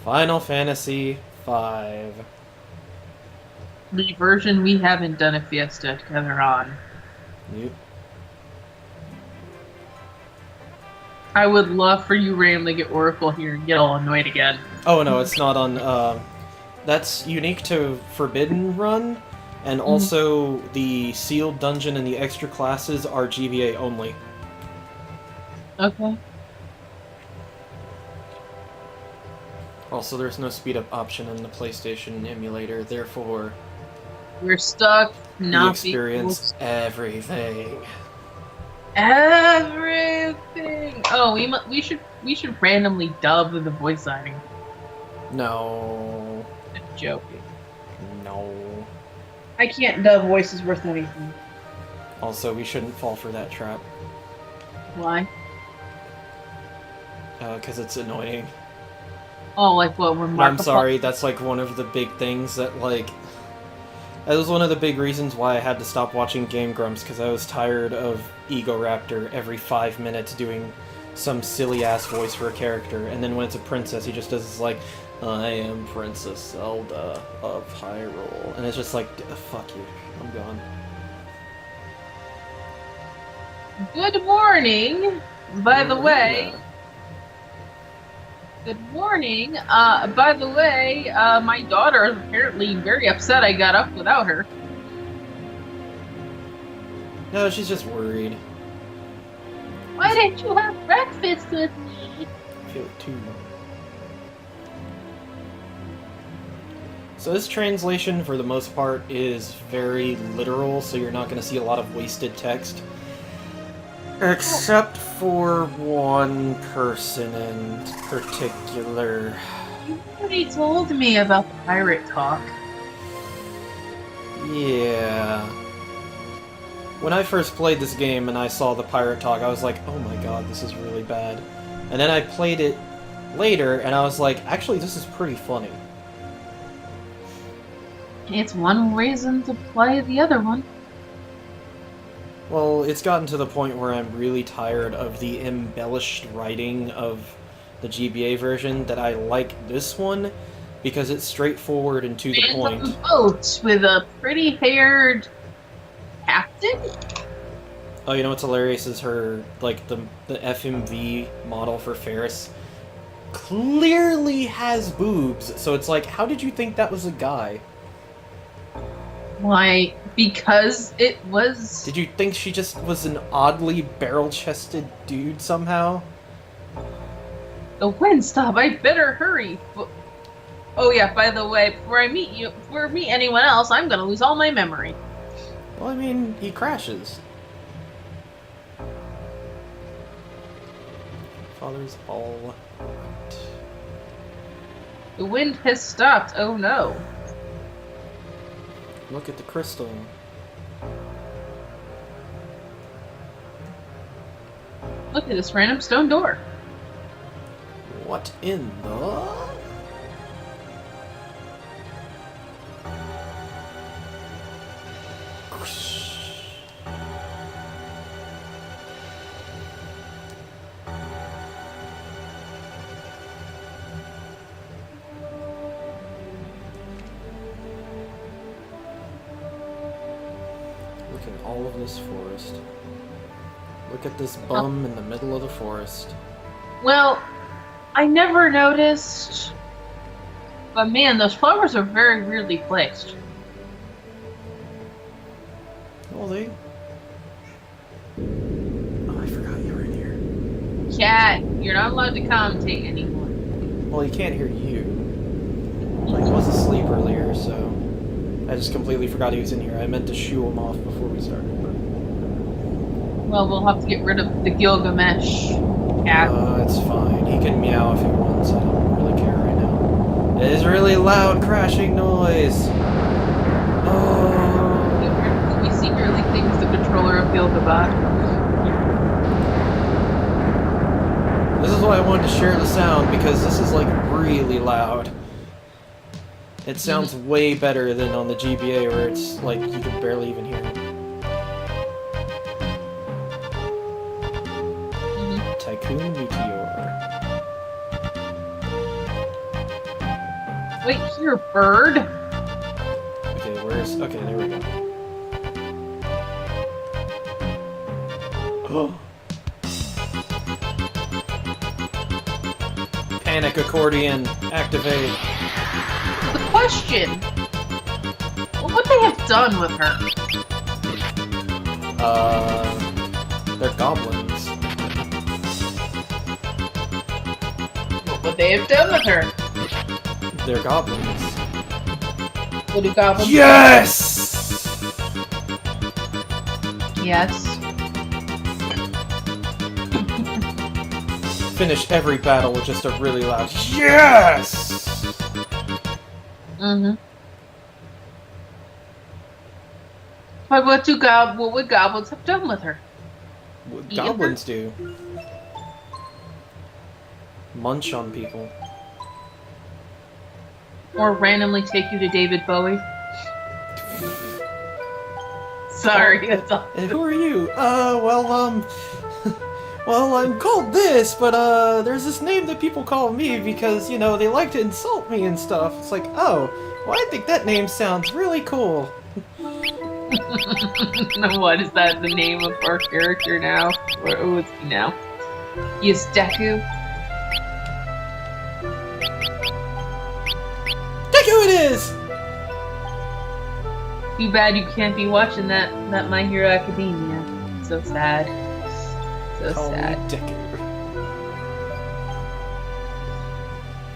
Final Fantasy V. The version we haven't done a Fiesta together on. Yep. I would love for you randomly get Oracle here and get all annoyed again. Oh no, it's not on. That's unique to Forbidden Run, and also the sealed dungeon and the extra classes are GBA only. Okay. Also, there's no speed up option in the PlayStation emulator, therefore We're stuck you not experience everything. everything. Oh, we should randomly dub the voice acting. No. I'm joking. No. I can't dub voices worth anything. Also, we shouldn't fall for that trap. Why? Because it's annoying. Oh, like what? When I'm sorry, that's like one of the big things that, like... That was one of the big reasons why I had to stop watching Game Grumps, because I was tired of Ego Raptor every 5 minutes doing some silly-ass voice for a character, and then when it's a princess, he just does this, like, I am Princess Zelda of Hyrule, and it's just like, fuck you, I'm gone. Good morning, by the way. Yeah. Good morning. By the way, my daughter is apparently very upset I got up without her. No, she's just worried. Why didn't you have breakfast with me? I feel it too. So this translation, for the most part, is very literal, so you're not going to see a lot of wasted text. Except for one person in particular. You already told me about the pirate talk. Yeah. When I first played this game and I saw the pirate talk, I was like, oh my god, this is really bad. And then I played it later, and I was like, actually, this is pretty funny. It's one reason to play the other one. Well, it's gotten to the point where I'm really tired of the embellished writing of the GBA version that I like this one because it's straightforward and to the point. And a boat with a pretty-haired captain? Oh, you know what's hilarious is her, like, the FMV model for Ferris clearly has boobs, so it's like, how did you think that was a guy? Why? Because it was... Did you think she just was an oddly barrel-chested dude somehow? The wind stop, I better hurry. Oh yeah, by the way, before I meet anyone else, I'm gonna lose all my memory. Well, I mean, he crashes. Father's all right. The wind has stopped, oh no. Look at the crystal. Look at this random stone door. What in the... Look at all of this forest. Look at this bum in the middle of the forest. Well, I never noticed, but man, those flowers are very weirdly placed. Well, they... Oh, I forgot you were in here. Cat, you're not allowed to commentate anymore. Well, he can't hear you. He was asleep earlier, so... I just completely forgot he was in here. I meant to shoo him off before we started. Well, we'll have to get rid of the Gilgamesh cat. It's fine. He can meow if he wants. I don't really care right now. It is really loud crashing noise. Oh. We secretly think he's the controller of Gilgamesh. This is why I wanted to share the sound, because this is, like, really loud. It sounds way better than on the GBA, where it's, like, you can barely even hear it. Tycoon Meteor. Wait here, bird. Okay, where's... Okay, there we go. Oh. Panic accordion, activate. The question. What would they have done with her? They're goblins. What would they have done with her? They're goblins. What do goblins Yes! Yes. Finish every battle with just a really loud yes! Mm-hmm. But what would goblins have done with her? What Eat her? goblins do. Munch on people. Or randomly take you to David Bowie? Sorry, that's all. And who are you? Well, I'm called this, but, there's this name that people call me because, you know, they like to insult me and stuff. It's like, oh, well, I think that name sounds really cool. What is that? The name of our character now? Or who is he now? He is Deku. Deku it is! Too bad you can't be watching that My Hero Academia. So sad. So Call sad. me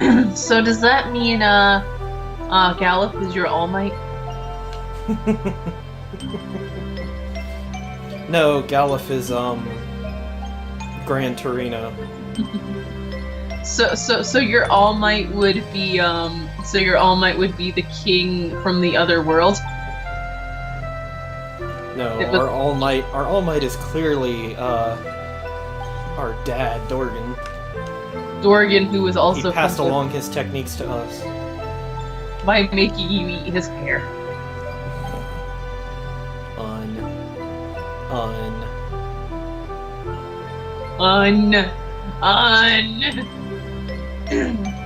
Deku. So does that mean Gallop is your All Might? No, Galuf is, Gran Torino. So your All Might would be the king from the other world? No, It was- our All Might is clearly, our dad, Dorgan. Dorgan, who was also He passed from the- along his techniques to us. by making you eat his hair.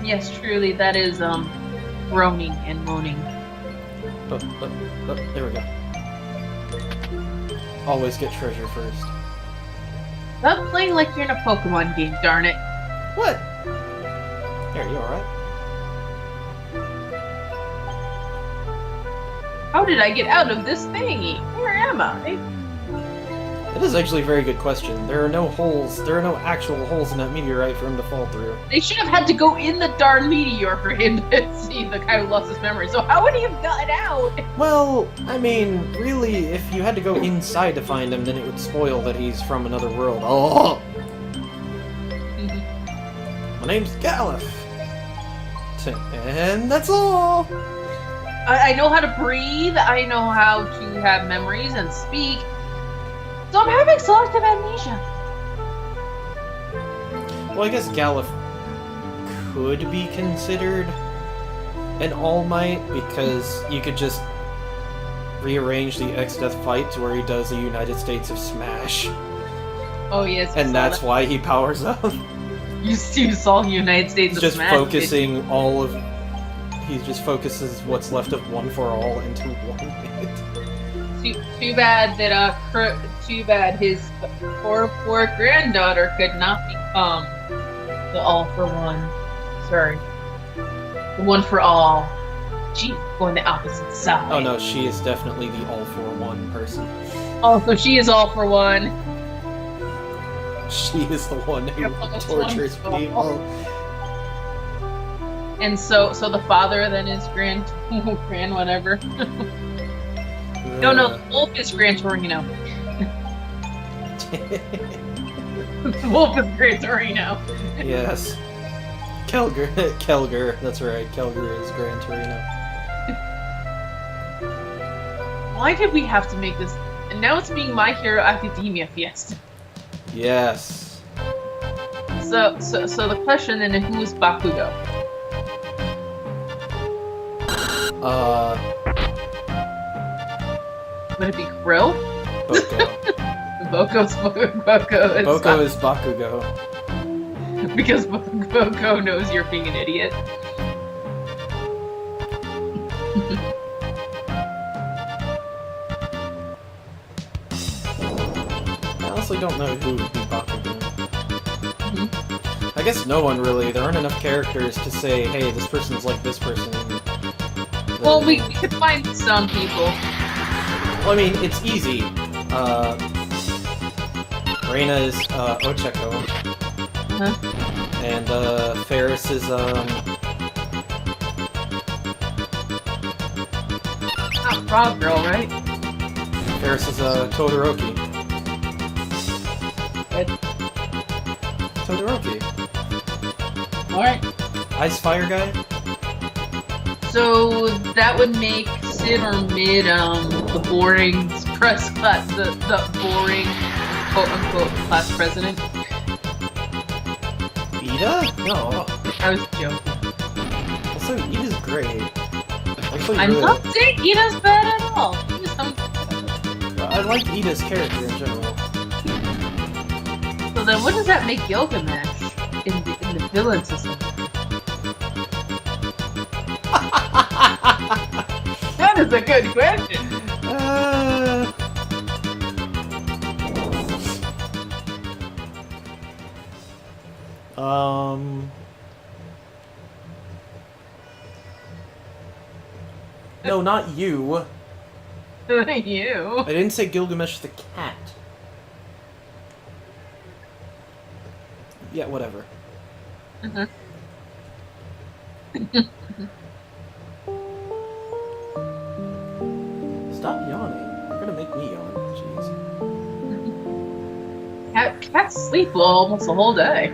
Yes, truly, that is groaning and moaning. Oh, there we go. Always get treasure first. Stop playing like you're in a Pokemon game, darn it. What? Here, you alright? How did I get out of this thingy? Where am I? That is actually a very good question. There are no holes, there are no actual holes in that meteorite for him to fall through. They should have had to go in the darn meteor for him to see the guy who lost his memory. So how would he have gotten out? Well, I mean, really, if you had to go inside to find him, then it would spoil that he's from another world. Oh! My name's Galuf. And that's all! I know how to breathe, I know how to have memories and speak. So I'm having selective amnesia. Well, I guess Galuf could be considered an All Might, because you could just rearrange the X-Death fight to where he does the United States of Smash. Oh yes. And that's why he powers up. You saw the United States He's of just Smash. focusing all of... He just focuses what's left of One for All into one hit. Too bad that too bad his poor granddaughter could not become the All for One. Sorry, the One for All. She's going the opposite side. Oh no, she is definitely the All for One person. Oh, so she is All for One. She is the one who Plus tortures one. people. And so the father then is grand whatever. No, the wolf is Gran Torino. The wolf is Gran Torino. Yes. Kelger, that's right, Kelger is Gran Torino. Why did we have to make this? And now it's being My Hero Academia Fiesta. Yes. So the question then is, who is Bakugo? Would it be Krill? Boko. Boko is Bakugo. Because Boko knows you're being an idiot. I honestly don't know who would be Bakugan. Mhm. I guess no one really. There aren't enough characters to say, hey, this person's like this person. Well, we could find some people. Well, I mean, it's easy. Reina is Ochako, Huh? and Ferris is Not Frog Girl, right? Todoroki. Good. Todoroki. Alright. Ice Fire guy. So that would make Sid or Mid the boring press class, the boring quote unquote class president. Ida? No. I was joking. Also, Ida's great. Actually, I'm really, not saying Ida's bad at all. I like Ida's character in general. So then, what does that make Gilgamesh in the villain system? That is a good question. No, not you. You. I didn't say Gilgamesh the cat. Yeah, whatever. Mhm. Stop yawning. You're gonna make me yawn. Jeez. Cats sleep almost the whole day.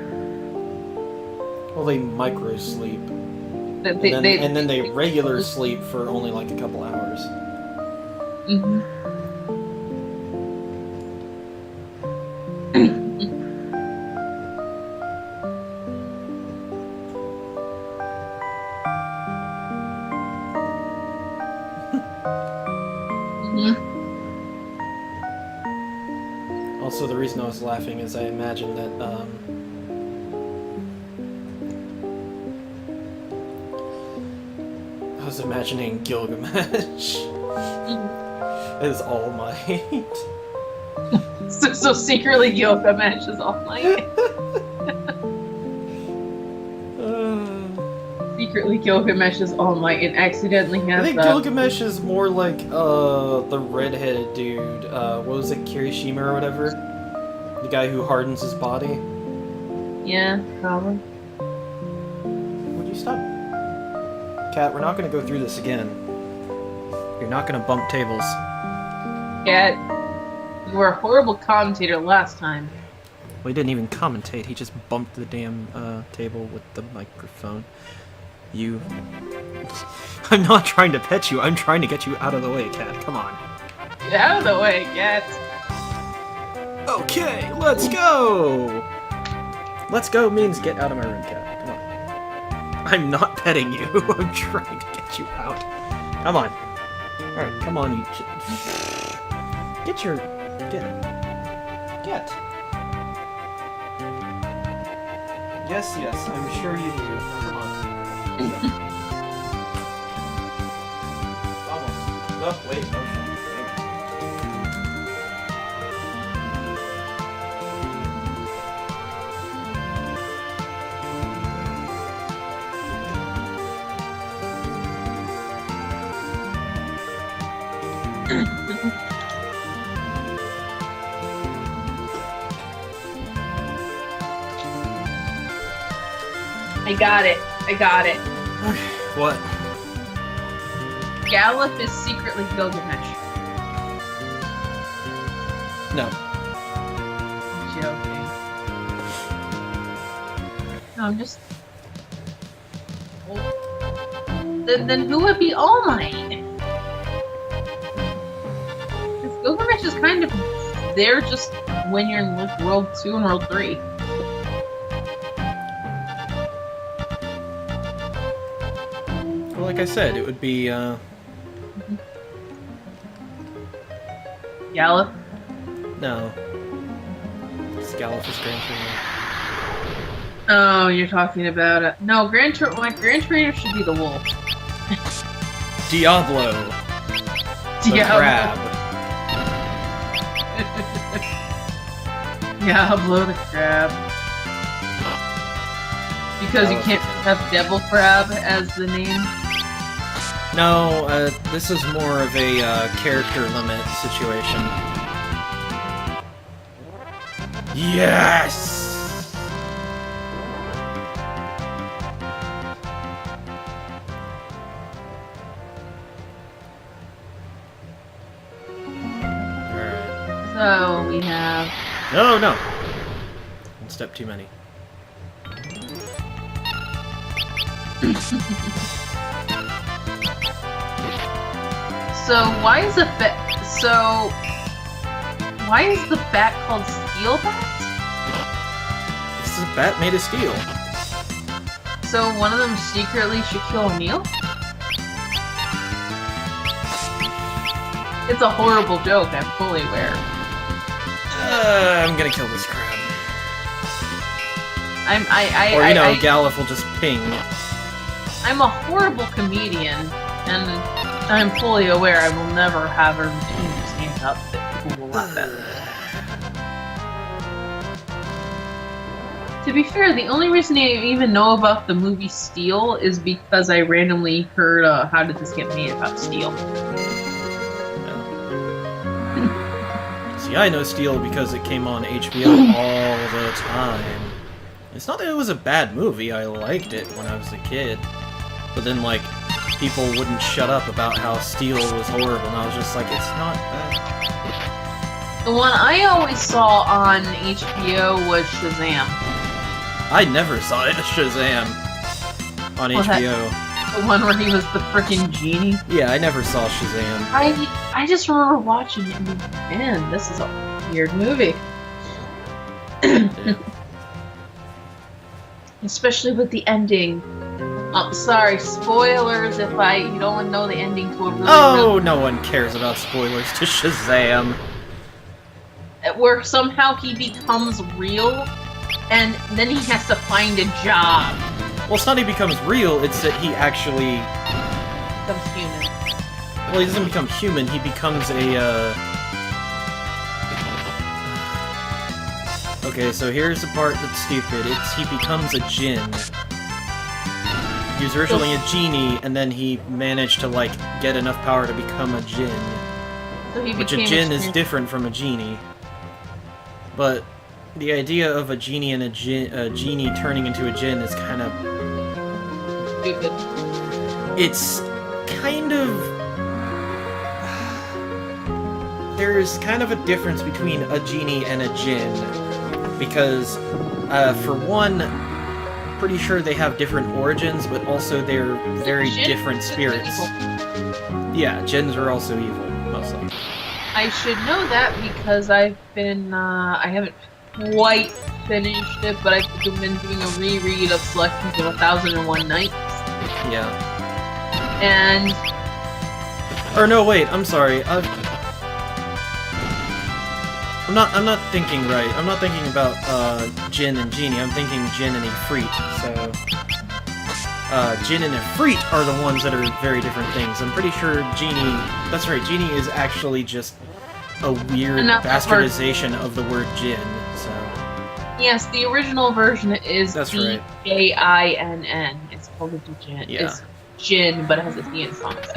Well, they micro sleep. And then they regular sleep for only like a couple hours. Mhm. Also, the reason I was laughing is I imagined that, I was imagining Gilgamesh as All Might. So secretly Gilgamesh is All Might. Secretly Gilgamesh is All Might and accidentally I has think Gilgamesh is more like, the redheaded dude, what was it, Kirishima or whatever? The guy who hardens his body? Yeah, probably. Would you stop? Cat, we're not gonna go through this again. You're not gonna bump tables. Cat, you were a horrible commentator last time. Well, he didn't even commentate, he just bumped the damn, table with the microphone. You... I'm not trying to pet you, I'm trying to get you out of the way, Cat, come on. Get out of the way, Cat. Okay, let's go! Let's go means get out of my room, Cat. Come on. I'm not petting you. I'm trying to get you out. Come on. Alright, come on, you... Get your... Get. Yes, I'm sure you do. Come on. Almost. Oh, wait, no. I got it. What? Gallup is secretly Gilgamesh. No. Joking. No, I'm just... Well, then who would be All Might? Because Gilgamesh is kind of there just when you're in like, World 2 and World 3. Well, like I said, it would be, Gallup? No. Scallop is Grand Trainer. Oh, you're talking about it. No, Grand Trainer should be the wolf. Diablo. The crab. Diablo the crab. Because you can't have Devil Crab as the name? No, this is more of a character limit situation. Yes! Alright. So, we have... No, no! One step too many. So why is the bat called Steel Bat? This is a bat made of steel. So one of them secretly Shaquille O'Neal? It's a horrible joke, I'm fully aware. I'm gonna kill this crab. Or Galif will just ping. I'm a horrible comedian, and I'm fully aware I will never have a routine to stand up that people will laugh at. To be fair, the only reason I even know about the movie Steel is because I randomly heard How Did This Get Made about Steel. See, I know Steel because it came on HBO all the time. It's not that it was a bad movie, I liked it when I was a kid. But then, like, people wouldn't shut up about how Steel was horrible, and I was just like, it's not bad. The one I always saw on HBO was Shazam. I never saw it, Shazam, on HBO. The one where he was the frickin' genie? Yeah, I never saw Shazam. I just remember watching it and being, man, this is a weird movie. Yeah. Especially with the ending. Sorry, spoilers if you don't know the ending to a really no one cares about spoilers to Shazam. Where somehow he becomes real, and then he has to find a job. Well, it's not he becomes real, it's that he actually... becomes human. Well, he doesn't become human, he becomes a, Okay, so here's the part that's stupid. He becomes a djinn. He was originally a genie, and then he managed to, like, get enough power to become a djinn. So Which a djinn is different from a genie. But the idea of a genie and a genie turning into a djinn is kind of... stupid. It's kind of... There's kind of a difference between a genie and a djinn. Because, for one, pretty sure they have different origins, but also they're very different spirits. Yeah, djinns are also evil, mostly. I should know that because I've been, I haven't quite finished it, but I've been doing a reread of Selections of 1001 Nights. Yeah. And... Or no, wait, I'm sorry. I'm not thinking right. I'm not thinking about, Jinn and Genie. I'm thinking Jinn and Ifrit. So, Jinn and Ifrit are the ones that are very different things. I'm pretty sure Genie... That's right, Genie is actually just a weird bastardization of the word Jinn, so... Yes, the original version is Jinn. It's called a Jinn. Yeah. It's Jinn, but it has a D in front of it.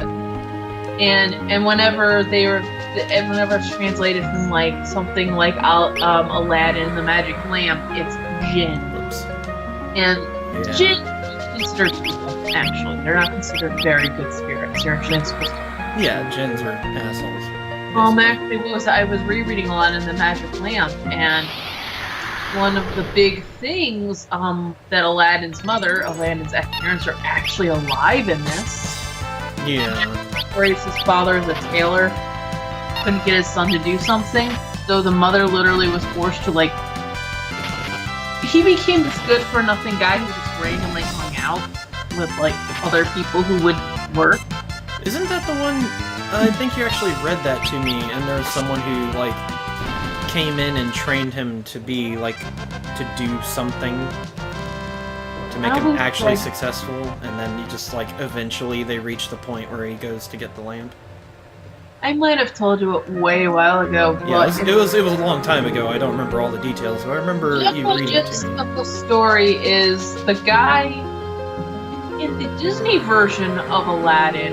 And whenever it's translated from like something like Aladdin and the Magic Lamp, it's Jinn. Whoops. And Jinn are considered evil, actually. They're not considered very good spirits. They're actually supposed to. Yeah, jinns are assholes. Actually, I was rereading a lot in the Magic Lamp, and one of the big things that Aladdin's ex-parents are actually alive in this. Yeah. Where his father is a tailor, couldn't get his son to do something, so the mother literally was forced to, like... He became this good-for-nothing guy who just randomly hung out with, like, other people who would work. Isn't that the one... I think you actually read that to me, and there was someone who, like, came in and trained him to be, like, to do something. to make him was actually like- successful, and then you just, like, eventually they reach the point where he goes to get the lamp. I might have told you it way a while ago, but Yeah, it was a long time ago. I don't remember all the details, but I remember you the reading it gist to me. of the story is the guy in the Disney version of Aladdin.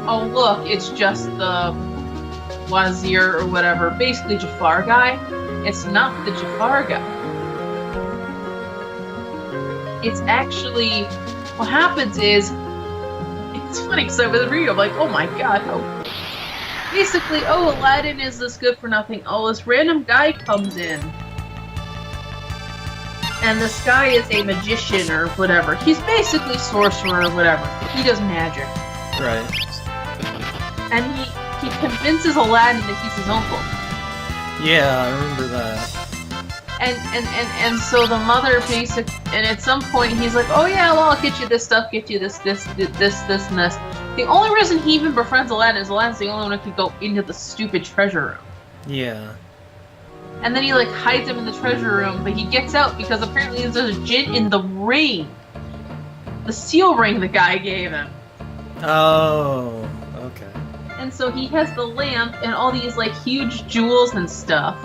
Oh look, it's just the Wazir or whatever, basically Jafar guy. It's not the Jafar guy. It's actually what happens is it's funny because I was reading, I'm like, oh my god, basically, Aladdin is this good for nothing. This random guy comes in. And this guy is a magician or whatever. He's basically sorcerer or whatever. He does magic. Right. And he convinces Aladdin that he's his uncle. Yeah, I remember that. And so the mother and at some point he's like, oh yeah, well, I'll get you this stuff, get you this, and this. The only reason he even befriends Aladdin is Aladdin's the only one who can go into the stupid treasure room. Yeah. And then he like hides him in the treasure room, but he gets out because apparently there's a djinn in the ring. The seal ring the guy gave him. Oh, okay. And so he has the lamp and all these like huge jewels and stuff.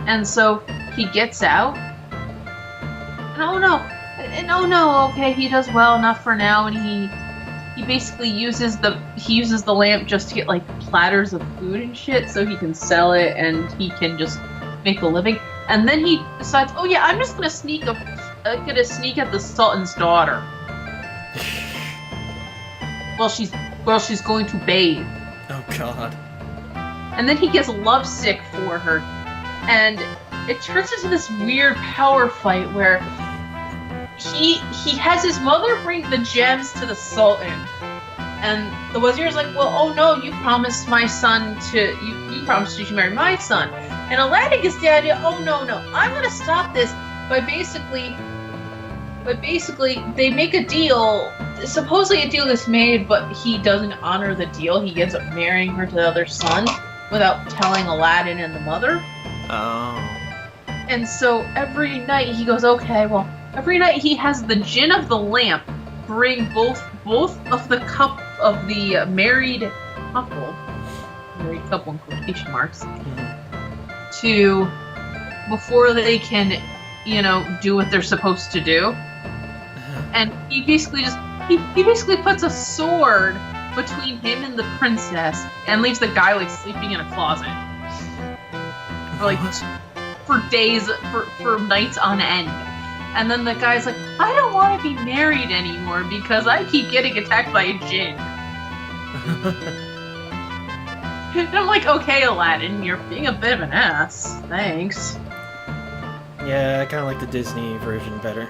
And so he gets out. And okay, he does well enough for now, and he basically uses the lamp just to get like platters of food and shit so he can sell it and he can just make a living. And then he decides, oh yeah, I'm just gonna sneak at the Sultan's daughter while she's going to bathe. Oh god. And then he gets lovesick for her, and it turns into this weird power fight where he has his mother bring the gems to the Sultan, and the Wazir's like, well, oh no, you promised my son you promised to marry my son. And Aladdin gets the idea, oh no, I'm gonna stop this by basically they make a deal. Supposedly a deal is made, but he doesn't honor the deal. He ends up marrying her to the other son without telling Aladdin and the mother. Oh. And so every night he goes, okay, well, every night he has the djinn of the lamp bring both of the married couple in quotation marks, to before they can, do what they're supposed to do. And he basically puts a sword between him and the princess and leaves the guy like sleeping in a closet. For days, for nights on end. And then the guy's like, I don't want to be married anymore because I keep getting attacked by a djinn. And I'm like, okay, Aladdin, you're being a bit of an ass. Thanks. Yeah, I kind of like the Disney version better.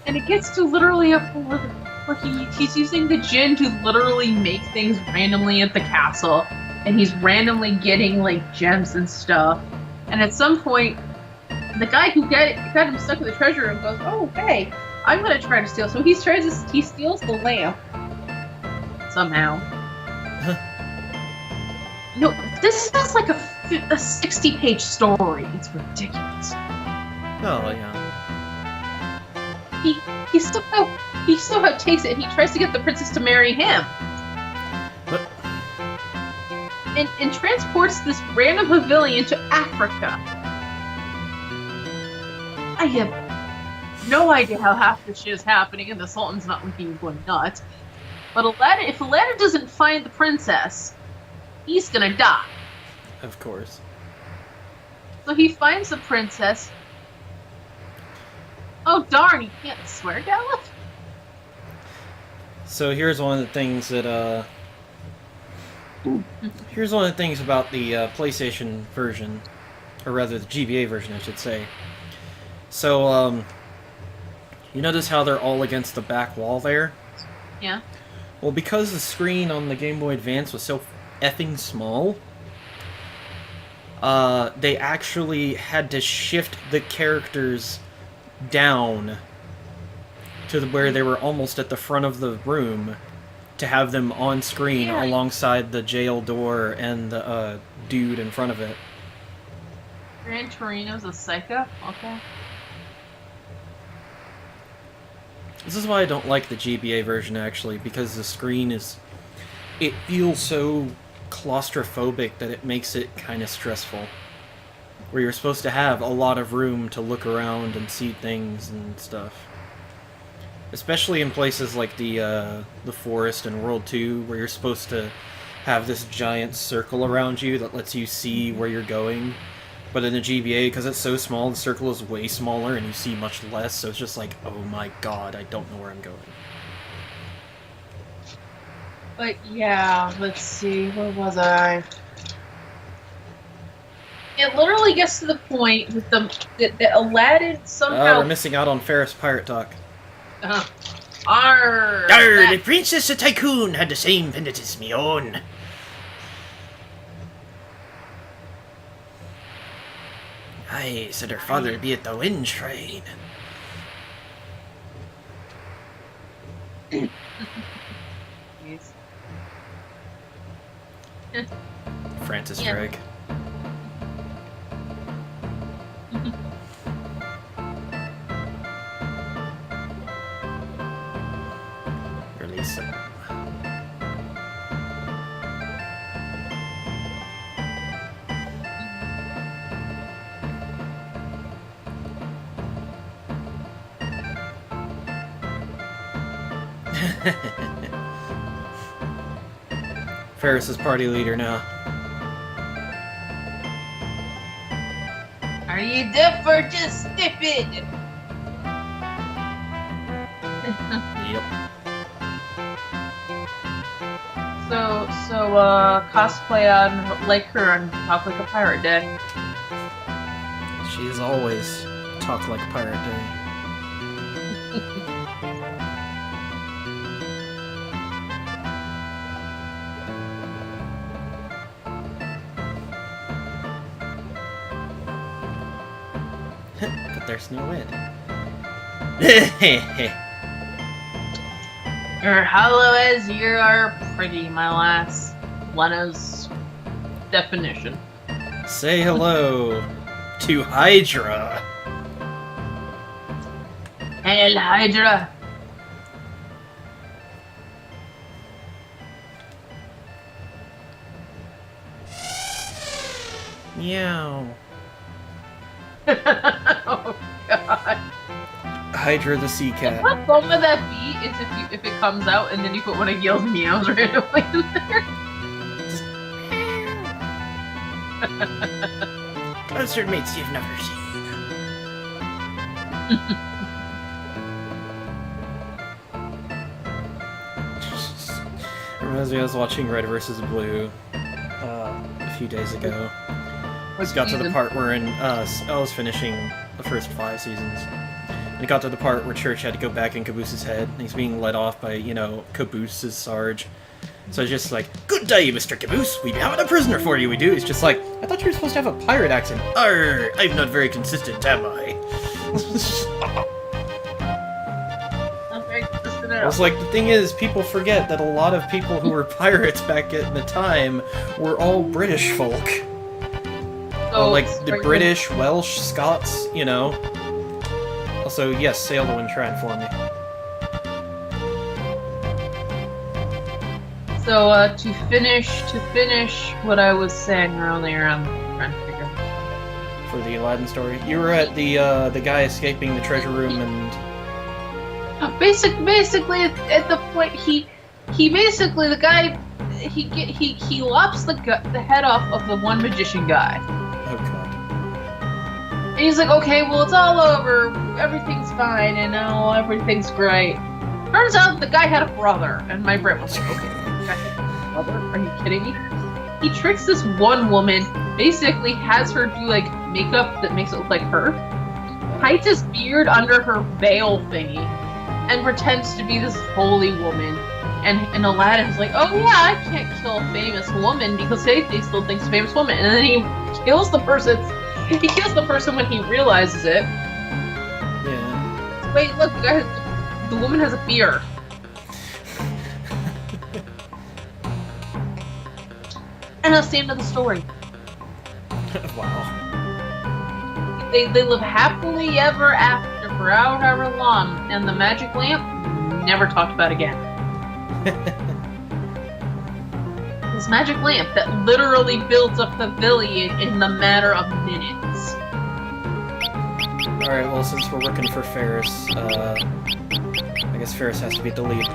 And it gets to literally a point where he's using the djinn to literally make things randomly at the castle. And he's randomly getting, like, gems and stuff. And at some point, the guy who got him stuck in the treasure room goes, oh, hey, I'm going to try to steal. So he steals the lamp. Somehow. No, this is like a 60-page story. It's ridiculous. Oh, yeah. He somehow takes it and he tries to get the princess to marry him. But... And transports this random pavilion to Africa. I have no idea how half this shit is happening and the Sultan's not looking going nuts. But if Aladdin doesn't find the princess, he's gonna die. Of course. So he finds the princess. Oh darn, you can't swear, Gallup? So here's one of the things that, here's one of the things about the PlayStation version, or rather the GBA version, I should say. So, you notice how they're all against the back wall there? Yeah. Well, because the screen on the Game Boy Advance was so effing small, they actually had to shift the characters down to where they were almost at the front of the room to have them on screen alongside the jail door and the dude in front of it. Gran Torino's a psycho? Okay. This is why I don't like the GBA version, actually, because the screen is... It feels so claustrophobic that it makes it kind of stressful. Where you're supposed to have a lot of room to look around and see things and stuff. Especially in places like the forest in World 2, where you're supposed to have this giant circle around you that lets you see where you're going. But in the GBA, because it's so small, the circle is way smaller and you see much less, so it's just like, oh my god, I don't know where I'm going. But yeah, let's see, where was I? It literally gets to the point with that Aladdin somehow... we're missing out on Ferris Pirate Talk. Arr! The Princess of Tycoon had the same pendant as me own. Aye, said her father be at the wind shrine. Yes. Francis Yeah. Drake. Release him. Ferris is party leader now. Are you deaf or just stupid? Yep. So cosplay on like her and talk like a pirate day. She's always talk like a pirate day. But there's no wind. You're hollow as you are pretty, my lass. Lena's definition. Say hello to Hydra. Hail Hydra! Meow. Oh god. Hydra the sea cat. How fun would that be is if it comes out and then you put one of Gil's meows randomly in there? Concert mates you've never seen. Reminds me, I was watching Red vs. Blue a few days ago. I got to the part where I was finishing the first 5 seasons. And it got to the part where Church had to go back in Caboose's head, and he's being led off by, Caboose's Sarge. So it's just like, good day, Mr. Caboose, we have a prisoner for you, we do. He's just like, I thought you were supposed to have a pirate accent. Arr, I'm not very consistent, am I? Not very consistent at I all. was like, the thing is, people forget that a lot of people who were pirates back at the time were all British folk. So, Like, the British, Welsh, Scots, Also, yes, sail the wind shrine for me. So, to finish what I was saying earlier, I'm trying to figure out. For the Aladdin story. You were at the guy escaping the treasure room and... Basically, at the point, he basically, the guy, he lops the head off of the one magician guy. Oh god. And he's like, okay, well, it's all over, everything's fine, and now everything's great. Turns out the guy had a brother, and my brain was like, okay, the guy had a brother? Are you kidding me? He tricks this one woman, basically has her do, like, makeup that makes it look like her, hides his beard under her veil thingy, and pretends to be this holy woman. And Aladdin's like, oh yeah, I can't kill a famous woman because they still think it's a famous woman. And then he kills the person. He kills the person when he realizes it. Yeah. Wait, look, the woman has a beard. And that's the end of the story. Wow. They live happily ever after for however long, and the magic lamp never talked about again. This magic lamp that literally builds up the village in the matter of minutes. Alright, well, since we're working for Ferris, I guess Ferris has to be at the lead.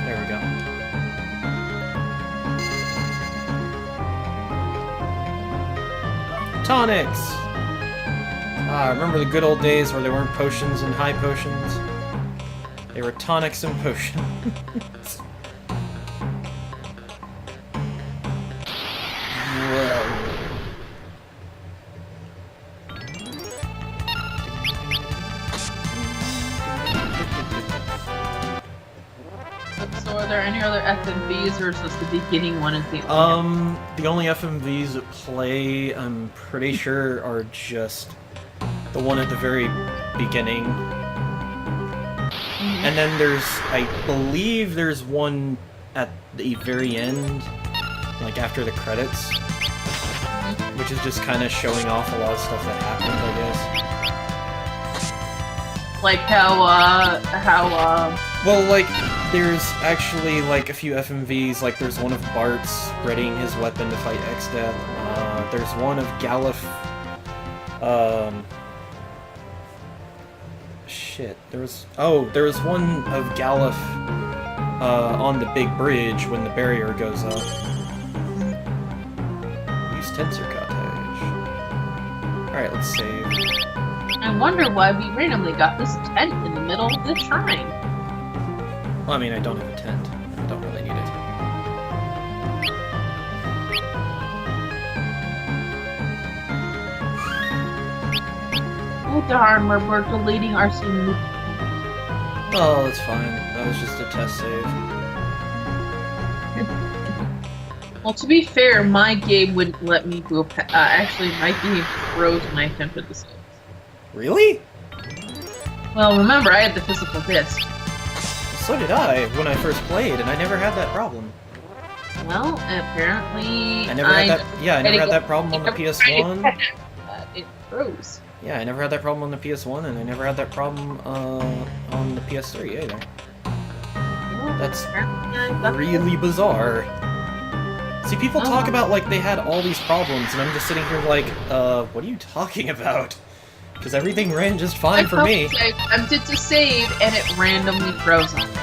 There we go. Tonics! Ah, remember the good old days where there weren't potions and high potions? They were tonics and potions. Whoa. So are there any other FMVs, or is this the beginning one is the The only FMVs that play, I'm pretty sure, are just the one at the very beginning. And then there's, I believe there's one at the very end, like after the credits, which is just kind of showing off a lot of stuff that happened, I guess. Like how Well, like, there's actually, like, a few FMVs, like, there's one of Bart spreading his weapon to fight X-Death, there's one of Galuf, shit, there was one of Galuf, on the big bridge when the barrier goes up. Use tensor cottage. Alright, let's save. I wonder why we randomly got this tent in the middle of the shrine. Well, I mean, I don't have a tent. I don't really need it. Oh darn, we're deleting our scene. Oh, that's fine. That was just a test save. Well, to be fair, my game wouldn't let me go. Actually, my game froze when I attempted the save. Really? Well, remember, I had the physical disc. So did I when I first played, and I never had that problem. Well, apparently I never had that problem on the PS1. It froze. Yeah, I never had that problem on the PS1, and I never had that problem on the PS3 either. Well, That's apparently really bizarre. See, people talk about like they had all these problems, and I'm just sitting here like, what are you talking about? Because everything ran just fine for me. I attempted to save, and it randomly froze on me.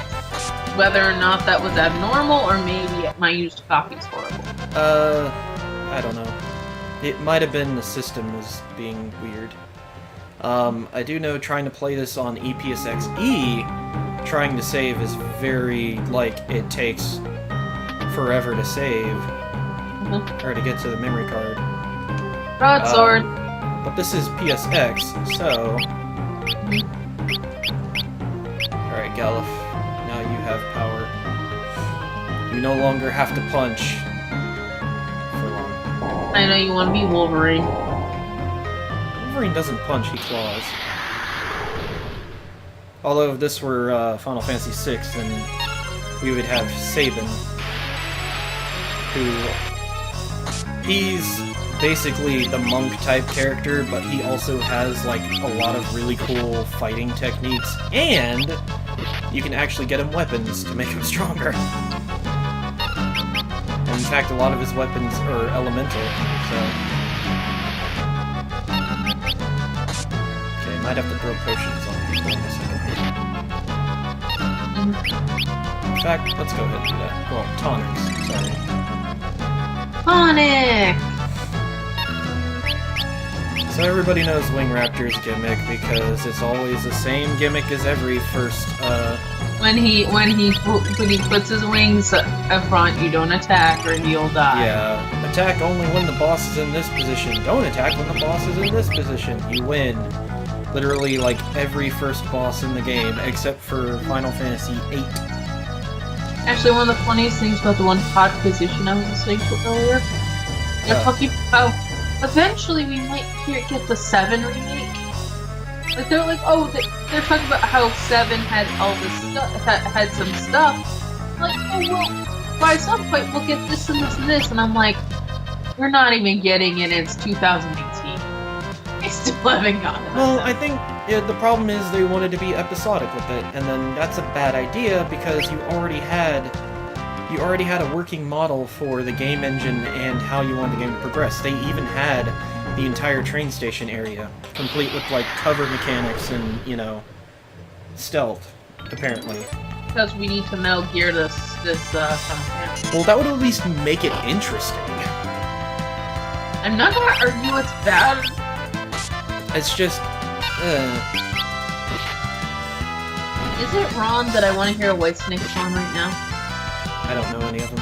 Whether or not that was abnormal, or maybe my used copy's horrible. I don't know. It might have been the system was being weird. I do know trying to play this on EPSXE, trying to save is very, like, it takes forever to save. Or to get to the memory card. Broadsword. But this is PSX, so... Alright, Galuf. Now you have power. You no longer have to punch for long. I know you want to be Wolverine. Wolverine doesn't punch, he claws. Although if this were Final Fantasy VI, then we would have Sabin, who... He's basically the monk-type character, but he also has, like, a lot of really cool fighting techniques, and you can actually get him weapons to make him stronger. And in fact, a lot of his weapons are elemental, so... Okay, might have to throw potions on people in a second. In fact, let's go ahead and do that. Well, tonics, sorry. Tonic! So everybody knows Wing Raptor's gimmick because it's always the same gimmick as every first, When he puts his wings up front, you don't attack or he'll die. Yeah, attack only when the boss is in this position. Don't attack when the boss is in this position. You win. Literally, like, every first boss in the game, except for Final Fantasy VIII. Actually, one of the funniest things about the one hot position I was listening to earlier, they're talking about eventually we might get the 7 remake. Like they're like, oh, they're talking about how 7 had all this stuff, had some stuff. Like, oh well, by some point we'll get this and this and this, and I'm like, we're not even getting it. It's 2018. I still haven't gotten it. Well, I think Yeah, the problem is they wanted to be episodic with it, and then that's a bad idea because you already had a working model for the game engine and how you wanted the game to progress. They even had the entire train station area, complete with like cover mechanics and, you know, stealth, apparently. Because we need to Metal Gear this content. Well, that would at least make it interesting. I'm not gonna argue it's bad. It's just, Is it wrong that I want to hear a Whitesnake song right now? I don't know any of them.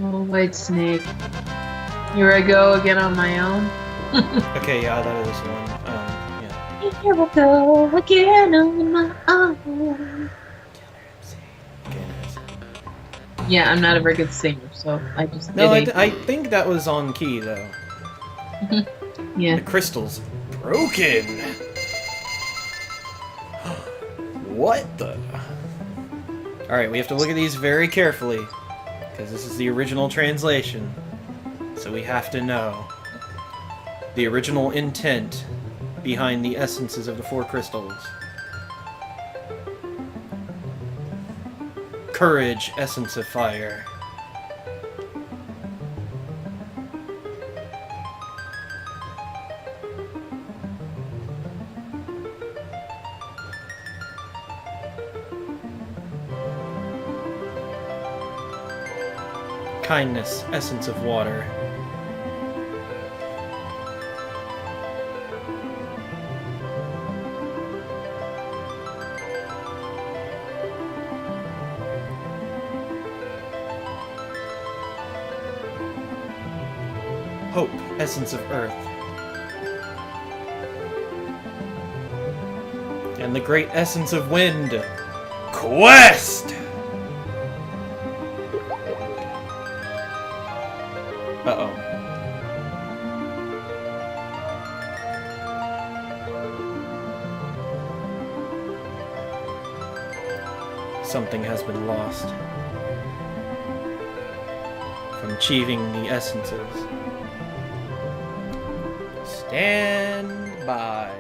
Oh, Whitesnake. Here I go again on my own. Okay, yeah, that is one. Yeah. Here I go again on my own. Yeah, I'm not a very good singer, so I just No, did I think that was on key, though. yeah. The crystal's broken! What the? Alright, we have to look at these very carefully, because this is the original translation. So we have to know the original intent behind the essences of the 4 crystals. Courage, essence of fire. Kindness, essence of water. Hope, essence of earth. And the great essence of wind. Quest! Uh-oh. Something has been lost from achieving the essences. Stand by.